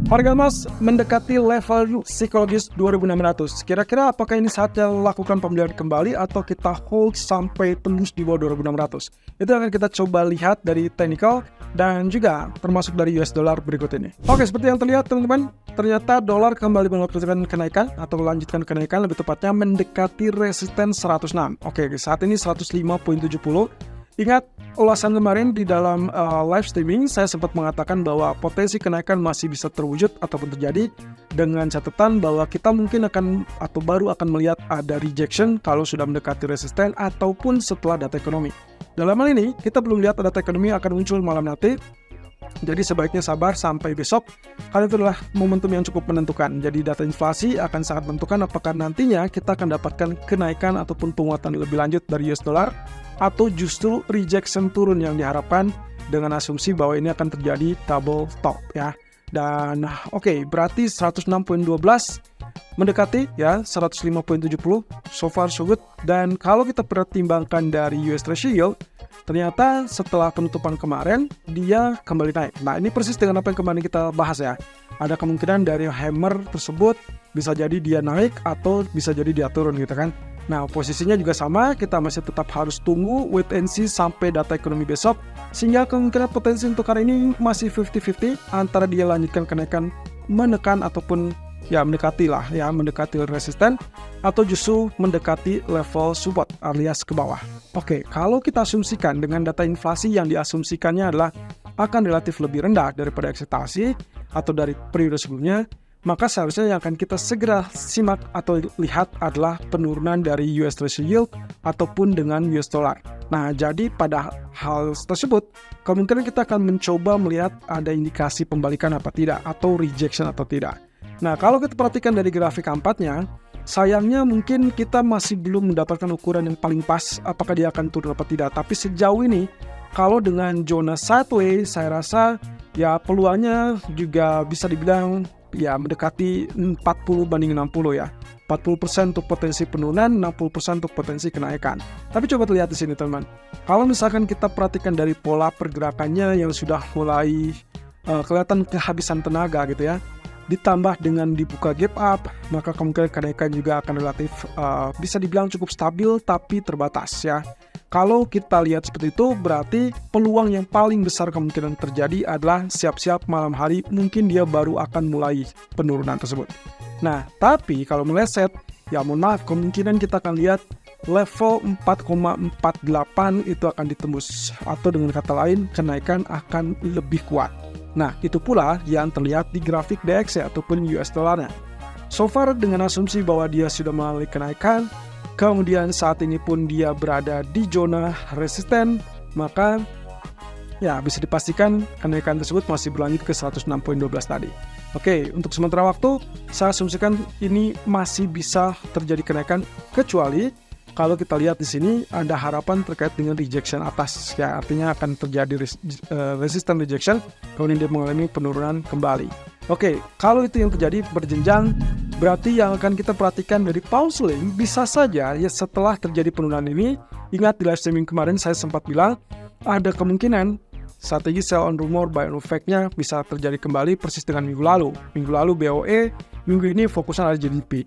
Harga emas mendekati level psikologis 2.600. Kira-kira apakah ini saatnya lakukan pembelian kembali atau kita hold sampai tembus di bawah 2.600? Itu akan kita coba lihat dari technical dan juga termasuk dari US dollar berikut ini. Oke, seperti yang terlihat teman-teman, ternyata dolar kembali melakukan kenaikan atau melanjutkan kenaikan, lebih tepatnya mendekati resisten 106. Oke, saat ini 105.70. Ingat ulasan kemarin di dalam live streaming, saya sempat mengatakan bahwa potensi kenaikan masih bisa terwujud ataupun terjadi dengan catatan bahwa kita mungkin akan atau baru akan melihat ada rejection kalau sudah mendekati resisten ataupun setelah data ekonomi. Dalam hal ini, kita belum lihat data ekonomi akan muncul malam nanti. Jadi sebaiknya sabar sampai besok, karena itu adalah momentum yang cukup menentukan. Jadi data inflasi akan sangat menentukan apakah nantinya kita akan dapatkan kenaikan ataupun penguatan lebih lanjut dari US dollar, atau justru rejection turun yang diharapkan dengan asumsi bahwa ini akan terjadi double top ya. Dan oke, berarti 106.12 mendekati ya 105.70, so far so good. Dan kalau kita pertimbangkan dari US Treasury yield, ternyata setelah penutupan kemarin dia kembali naik. Nah, ini persis dengan apa yang kemarin kita bahas ya. Ada kemungkinan dari hammer tersebut bisa jadi dia naik atau bisa jadi dia turun gitu kan. Nah, posisinya juga sama, kita masih tetap harus tunggu wait and see sampai data ekonomi besok, sehingga kemungkinan potensi untuk hari ini masih 50-50 antara dia lanjutkan kenaikan menekan ataupun ya mendekati lah ya, mendekati resisten atau justru mendekati level support alias ke bawah. Oke, kalau kita asumsikan dengan data inflasi yang diasumsikannya adalah akan relatif lebih rendah daripada ekspektasi atau dari periode sebelumnya, maka seharusnya yang akan kita segera simak atau lihat adalah penurunan dari US Treasury yield ataupun dengan US dollar. Nah, jadi pada hal tersebut, kemungkinan kita akan mencoba melihat ada indikasi pembalikan apa tidak atau rejection atau tidak. Nah, kalau kita perhatikan dari grafik keempatnya, sayangnya mungkin kita masih belum mendapatkan ukuran yang paling pas apakah dia akan turun atau tidak. Tapi sejauh ini, kalau dengan zona sideways, saya rasa ya peluangnya juga bisa dibilang ya mendekati 40 banding 60 ya. 40% untuk potensi penurunan, 60% untuk potensi kenaikan. Tapi coba lihat di sini teman. Kalau misalkan kita perhatikan dari pola pergerakannya yang sudah mulai kelihatan kehabisan tenaga gitu ya, ditambah dengan dibuka gap up, maka kemungkinan kenaikan juga akan relatif bisa dibilang cukup stabil tapi terbatas ya. Kalau kita lihat seperti itu, berarti peluang yang paling besar kemungkinan terjadi adalah siap-siap malam hari mungkin dia baru akan mulai penurunan tersebut. Nah, tapi kalau meleset, ya mohon maaf, kemungkinan kita akan lihat level 4,48 itu akan ditembus, atau dengan kata lain, kenaikan akan lebih kuat. Nah, itu pula yang terlihat di grafik DXY ataupun US dollarnya. So far dengan asumsi bahwa dia sudah melalui kenaikan, kemudian saat ini pun dia berada di zona resisten, maka ya bisa dipastikan kenaikan tersebut masih berlanjut ke 106.12 tadi. Oke, untuk sementara waktu saya asumsikan ini masih bisa terjadi kenaikan, kecuali kalau kita lihat di sini ada harapan terkait dengan rejection atas ya, artinya akan terjadi resistant rejection, kemudian dia mengalami penurunan kembali. Oke, kalau itu yang terjadi berjenjang, berarti yang akan kita perhatikan dari pound sterling bisa saja ya setelah terjadi penurunan ini. Ingat di live streaming kemarin saya sempat bilang ada kemungkinan strategi sell on rumor buy on effect-nya bisa terjadi kembali persis dengan minggu lalu. Minggu lalu BOE, minggu ini fokusnya ada GDP.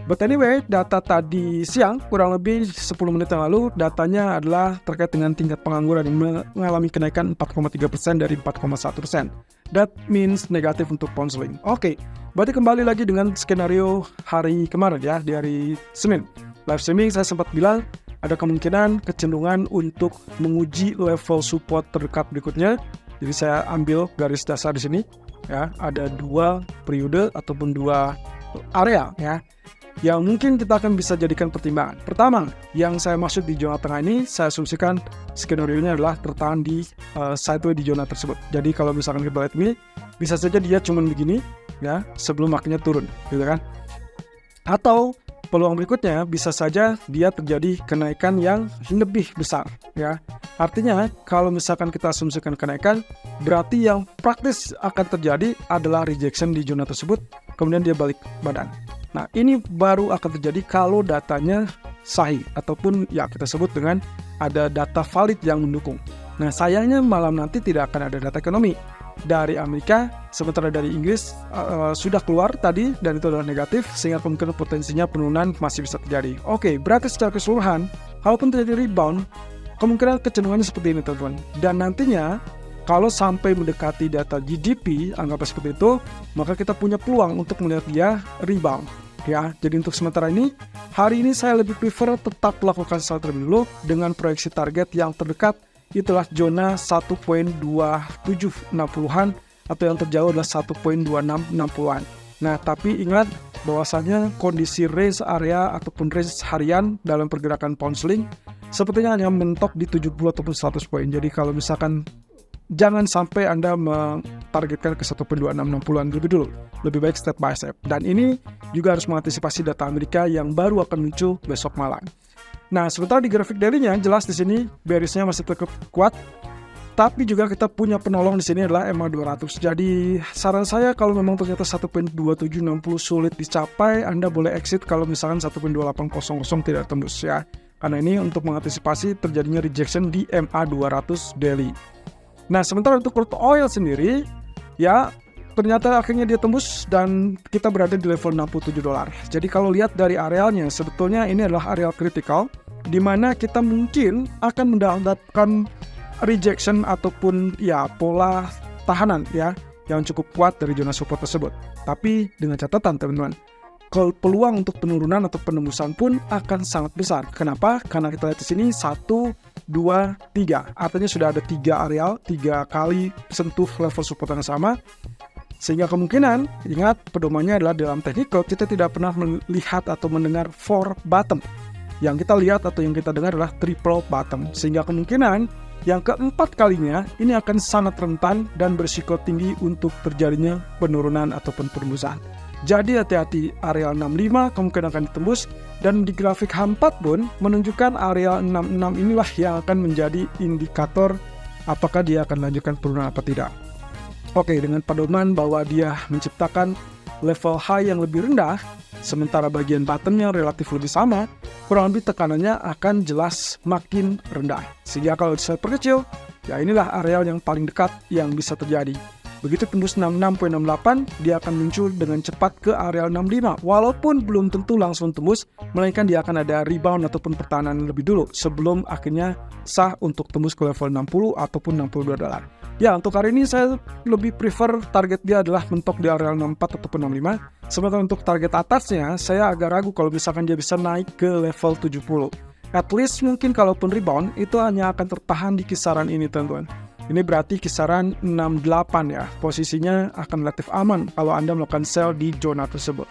But anyway, data tadi siang kurang lebih 10 menit yang lalu datanya adalah terkait dengan tingkat pengangguran yang mengalami kenaikan 4,3% dari 4,1%. That means negatif untuk pound sterling. Oke, berarti kembali lagi dengan skenario hari kemarin ya, di hari Senin. Live streaming saya sempat bilang ada kemungkinan kecenderungan untuk menguji level support terdekat berikutnya. Jadi saya ambil garis dasar di sini ya, ada dua periode ataupun dua area ya yang mungkin kita akan bisa jadikan pertimbangan. Pertama, yang saya maksud di zona tengah ini, saya asumsikan skenario-nya adalah tertahan di sideways di zona tersebut. Jadi kalau misalkan kita lihat ini, bisa saja dia cuma begini, ya, sebelum akhirnya turun, gitu kan? Atau peluang berikutnya bisa saja dia terjadi kenaikan yang lebih besar, ya. Artinya, kalau misalkan kita asumsikan kenaikan, berarti yang praktis akan terjadi adalah rejection di zona tersebut, kemudian dia balik badan. Nah, ini baru akan terjadi kalau datanya sahih ataupun ya kita sebut dengan ada data valid yang mendukung. Nah, sayangnya malam nanti tidak akan ada data ekonomi. dari Amerika, sementara dari Inggris sudah keluar tadi dan itu adalah negatif, sehingga kemungkinan potensinya penurunan masih bisa terjadi. Oke, berarti secara keseluruhan, kalaupun terjadi rebound, kemungkinan kecenderungannya seperti ini teman-teman. Dan nantinya, kalau sampai mendekati data GDP, anggaplah seperti itu, maka kita punya peluang untuk melihat dia rebound. Ya, jadi untuk sementara ini, hari ini saya lebih prefer tetap melakukan sell terlebih dulu dengan proyeksi target yang terdekat itulah zona 1.2760-an atau yang terjauh adalah 1.2660-an. Nah, tapi ingat bahwasanya kondisi range area ataupun range harian dalam pergerakan pound sterling sepertinya hanya mentok di 70 ataupun 100 poin. Jadi kalau misalkan jangan sampai Anda mentargetkan ke 1.2660-an lebih dulu. Lebih baik step by step. Dan ini juga harus mengantisipasi data Amerika yang baru akan muncul besok malam. Nah, sementara di grafik daily-nya jelas di sini bearish-nya masih tetap kuat. Tapi juga kita punya penolong di sini adalah MA200. Jadi saran saya kalau memang ternyata 1.2760 sulit dicapai, Anda boleh exit kalau misalkan 1.2800 tidak tembus ya. Karena ini untuk mengantisipasi terjadinya rejection di MA200 daily. Nah, sementara untuk crude oil sendiri, ya ternyata akhirnya dia tembus dan kita berada di level $67. Jadi kalau lihat dari arealnya, sebetulnya ini adalah areal critical, di mana kita mungkin akan mendapatkan rejection ataupun ya pola tahanan ya yang cukup kuat dari zona support tersebut. Tapi dengan catatan teman-teman, kalau peluang untuk penurunan atau penembusan pun akan sangat besar. Kenapa? Karena kita lihat di sini 1, 2, 3. Artinya sudah ada 3 areal, 3 kali sentuh level support yang sama. Sehingga kemungkinan, ingat pedomannya adalah dalam technical kita tidak pernah melihat atau mendengar 4 bottom. Yang kita lihat atau yang kita dengar adalah triple bottom. Sehingga kemungkinan yang keempat kalinya ini akan sangat rentan dan berisiko tinggi untuk terjadinya penurunan ataupun penembusan. Jadi hati-hati, area 65 kemungkinan akan ditembus dan di grafik H4 pun menunjukkan area 66 inilah yang akan menjadi indikator apakah dia akan lanjutkan penurunan atau tidak. Oke, dengan pedoman bahwa dia menciptakan level high yang lebih rendah, sementara bagian bottomnya relatif lebih sama, kurang lebih tekanannya akan jelas makin rendah. Sehingga kalau saya perkecil, ya inilah area yang paling dekat yang bisa terjadi. Begitu tembus 66.68, dia akan muncul dengan cepat ke area 65. Walaupun belum tentu langsung tembus, melainkan dia akan ada rebound ataupun pertahanan lebih dulu sebelum akhirnya sah untuk tembus ke level 60 ataupun $62. Ya, untuk hari ini saya lebih prefer target dia adalah mentok di area 64 ataupun 65. Sementara untuk target atasnya, saya agak ragu kalau misalkan dia bisa naik ke level 70. At least mungkin kalaupun rebound, itu hanya akan tertahan di kisaran ini teman-teman. Ini berarti kisaran 68 ya. Posisinya akan relatif aman kalau Anda melakukan sell di zona tersebut.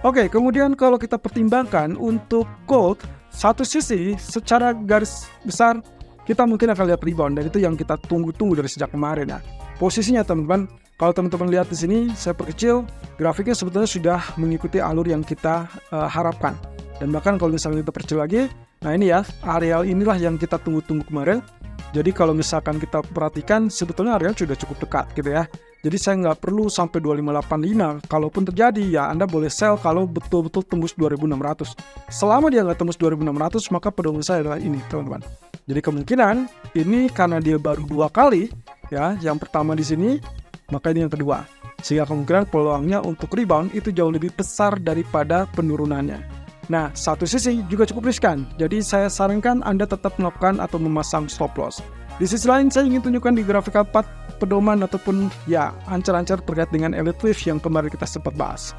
Oke, kemudian kalau kita pertimbangkan untuk gold, satu sisi secara garis besar kita mungkin akan lihat rebound dan itu yang kita tunggu-tunggu dari sejak kemarin ya. Posisinya teman-teman, kalau teman-teman lihat di sini saya perkecil, grafiknya sebetulnya sudah mengikuti alur yang kita harapkan. Dan bahkan kalau misalnya kita perkecil lagi, nah ini ya, areal inilah yang kita tunggu-tunggu kemarin. Jadi kalau misalkan kita perhatikan, sebetulnya areal sudah cukup dekat gitu ya. Jadi saya nggak perlu sampai 2585. Kalaupun terjadi, ya Anda boleh sell kalau betul-betul tembus 2600. Selama dia nggak tembus 2600, maka pedoman saya adalah ini teman-teman. Jadi kemungkinan ini karena dia baru 2 kali, ya, yang pertama di sini, maka ini yang kedua. Sehingga kemungkinan peluangnya untuk rebound itu jauh lebih besar daripada penurunannya. Nah, satu sisi juga cukup riskan, jadi saya sarankan Anda tetap melakukan atau memasang stop loss. Di sisi lain, saya ingin tunjukkan di grafik 4 pedoman ataupun ya ancar-ancar terkait dengan elite wave yang kemarin kita sempat bahas.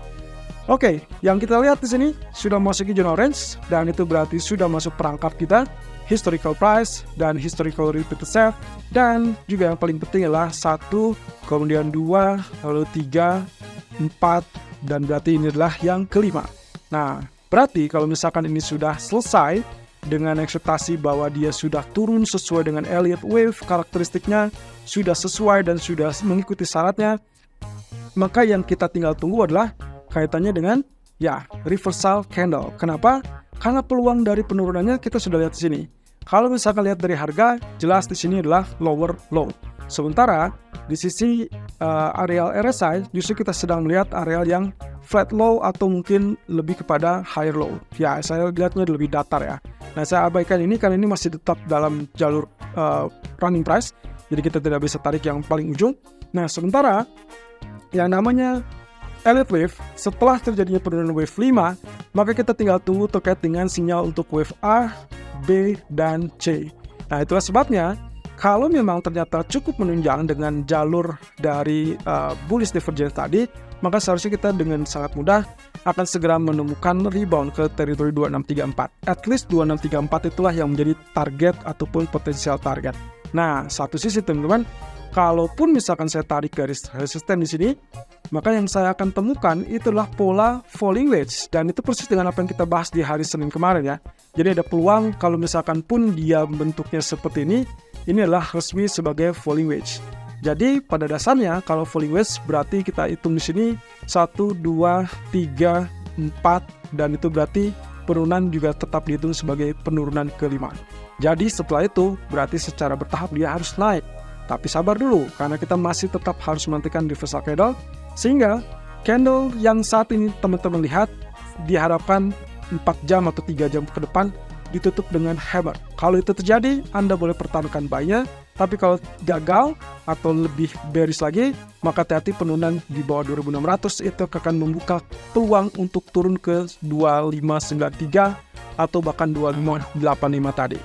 Oke, yang kita lihat di sini sudah masuk ke zona orange dan itu berarti sudah masuk perangkap kita, historical price dan historical repeated sell, dan juga yang paling penting adalah 1, kemudian 2, lalu 3, 4, dan berarti ini adalah yang kelima. Nah, berarti kalau misalkan ini sudah selesai dengan ekspektasi bahwa dia sudah turun sesuai dengan elliott wave, karakteristiknya sudah sesuai dan sudah mengikuti syaratnya, maka yang kita tinggal tunggu adalah kaitannya dengan ya reversal candle. Kenapa? Karena peluang dari penurunannya kita sudah lihat di sini. Kalau misalkan lihat dari harga, jelas di sini adalah lower low. Sementara di sisi areal RSI justru kita sedang melihat areal yang flat low atau mungkin lebih kepada higher low. Ya, saya lihatnya lebih datar ya. Nah, saya abaikan ini karena ini masih tetap dalam jalur running price jadi kita tidak bisa tarik yang paling ujung. Nah, sementara yang namanya Elliott Wave, setelah terjadinya penurunan wave 5, maka kita tinggal tunggu terkait dengan sinyal untuk wave A, B, dan C. Nah, itulah sebabnya kalau memang ternyata cukup menunjang dengan jalur dari bullish divergence tadi, maka seharusnya kita dengan sangat mudah akan segera menemukan rebound ke teritori 2634. At least 2634 itulah yang menjadi target ataupun potensial target. Nah, satu sisi teman-teman, kalaupun misalkan saya tarik garis resisten di sini, maka yang saya akan temukan itulah pola falling wedge, dan itu persis dengan apa yang kita bahas di hari Senin kemarin ya. Jadi ada peluang kalau misalkan pun dia bentuknya seperti ini adalah resmi sebagai falling wedge. Jadi pada dasarnya kalau falling wedge berarti kita hitung di sini 1, 2, 3, 4, dan itu berarti penurunan juga tetap dihitung sebagai penurunan kelima. Jadi setelah itu berarti secara bertahap dia harus naik. Tapi sabar dulu karena kita masih tetap harus menantikan reversal candle, sehingga candle yang saat ini teman-teman lihat diharapkan 4 jam atau 3 jam ke depan ditutup dengan hammer. Kalau itu terjadi, Anda boleh pertahankan buy-nya, tapi kalau gagal atau lebih bearish lagi, maka hati-hati penurunan di bawah 2600 itu akan membuka peluang untuk turun ke 2593 atau bahkan 2585 tadi.